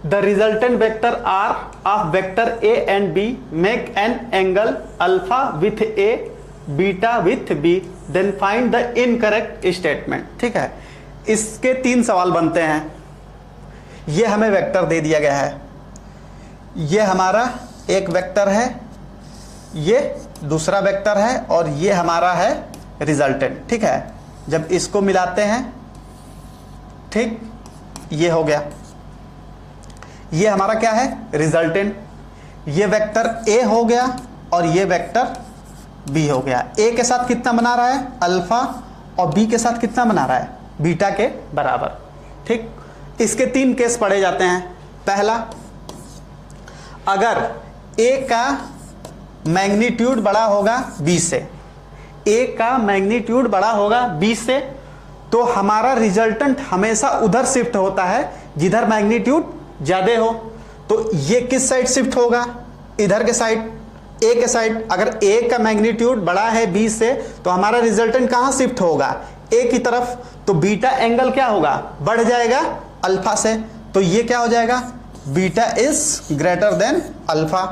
The resultant vector R of vector A and B make an angle alpha with A beta with B, then find the incorrect statement. ठीक है, इसके 3 सवाल बनते हैं। ये हमें वेक्टर दे दिया गया है, ये हमारा एक वेक्टर है, ये दूसरा वेक्टर है और ये हमारा है रिजल्टेंट। ठीक है, जब इसको मिलाते हैं, ठीक, ये हो गया, ये हमारा क्या है रिजल्टेंट, ये वेक्टर ए हो गया और ये वेक्टर बी हो गया। ए के साथ कितना बना रहा है अल्फा और बी के साथ कितना बना रहा है बीटा के बराबर। ठीक, इसके 3 केस पढ़े जाते हैं। पहला, अगर ए का मैग्नीट्यूड बड़ा होगा बी से, ए का मैग्नीट्यूड बड़ा होगा बी से, तो हमारा रिजल्टेंट हमेशा उधर शिफ्ट होता है जिधर मैग्नीट्यूड ज्यादा हो। तो ये किस साइड शिफ्ट होगा, इधर के साइड, ए के साइड। अगर ए का मैग्नीट्यूड बड़ा है बी से तो हमारा रिजल्टेंट कहां शिफ्ट होगा, ए की तरफ। तो बीटा एंगल क्या होगा, बढ़ जाएगा अल्फा से। तो ये क्या हो जाएगा, beta is greater than alpha.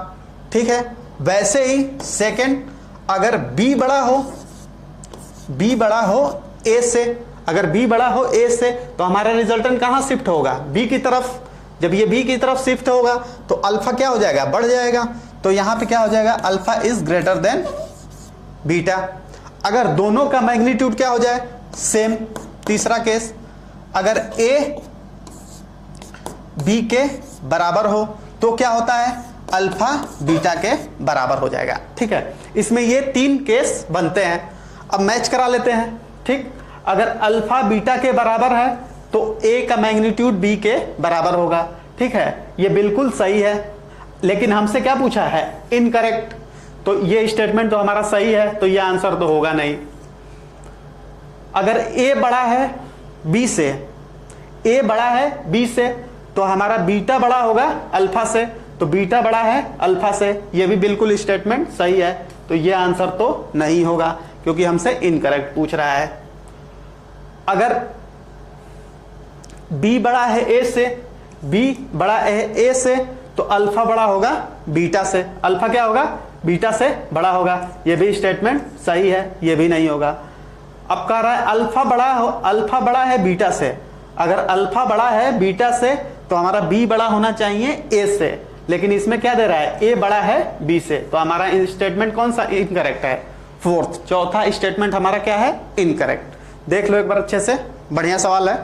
ठीक है, वैसे ही सेकंड, अगर बी बड़ा हो, बी बड़ा हो ए से, अगर बी बड़ा हो ए से तो हमारा रिजल्टेंट कहां शिफ्ट होगा, बी की तरफ। जब ये बी की तरफ शिफ्ट होगा तो अल्फा क्या हो जाएगा, बढ़ जाएगा। तो यहां पे क्या हो जाएगा, alpha is greater than beta. अगर दोनों का मैग्नीट्यूड क्या हो जाए, सेम। तीसरा केस, अगर ए बी के बराबर हो तो क्या होता है, अल्फा बीटा के बराबर हो जाएगा। ठीक है, इसमें ये 3 केस बनते हैं। अब मैच करा लेते हैं। ठीक, अगर अल्फा बीटा के बराबर है तो ए का मैग्नीट्यूड बी के बराबर होगा। ठीक है, ये बिल्कुल सही है, लेकिन हमसे क्या पूछा है, इनकरेक्ट। तो ये स्टेटमेंट तो हमारा सही है, तो ये आंसर तो होगा नहीं। अगर ए बड़ा है बी से, ए बड़ा है बी से, तो हमारा बीटा बड़ा होगा अल्फा से, तो बीटा बड़ा है अल्फा से, ये भी बिल्कुल स्टेटमेंट सही है। तो ये आंसर तो नहीं होगा क्योंकि हमसे इनकरेक्ट पूछ रहा है। अगर बी बड़ा है ए से, बी बड़ा है ए से, तो अल्फा बड़ा होगा बीटा से, अल्फा क्या होगा, बीटा से बड़ा होगा, ये भी स्टेटमेंट सही है, ये भी नहीं होगा। अब कह रहा है अल्फा बड़ा हो, अल्फा बड़ा है बीटा से, अगर अल्फा बड़ा है बीटा से तो हमारा बी बड़ा होना चाहिए ए से, लेकिन इसमें क्या दे रहा है, ए बड़ा है बी से, तो हमारा स्टेटमेंट कौन सा इनकरेक्ट है, फोर्थ, चौथा स्टेटमेंट हमारा क्या है, इनकरेक्ट। देख लो एक बार अच्छे से, बढ़िया सवाल है।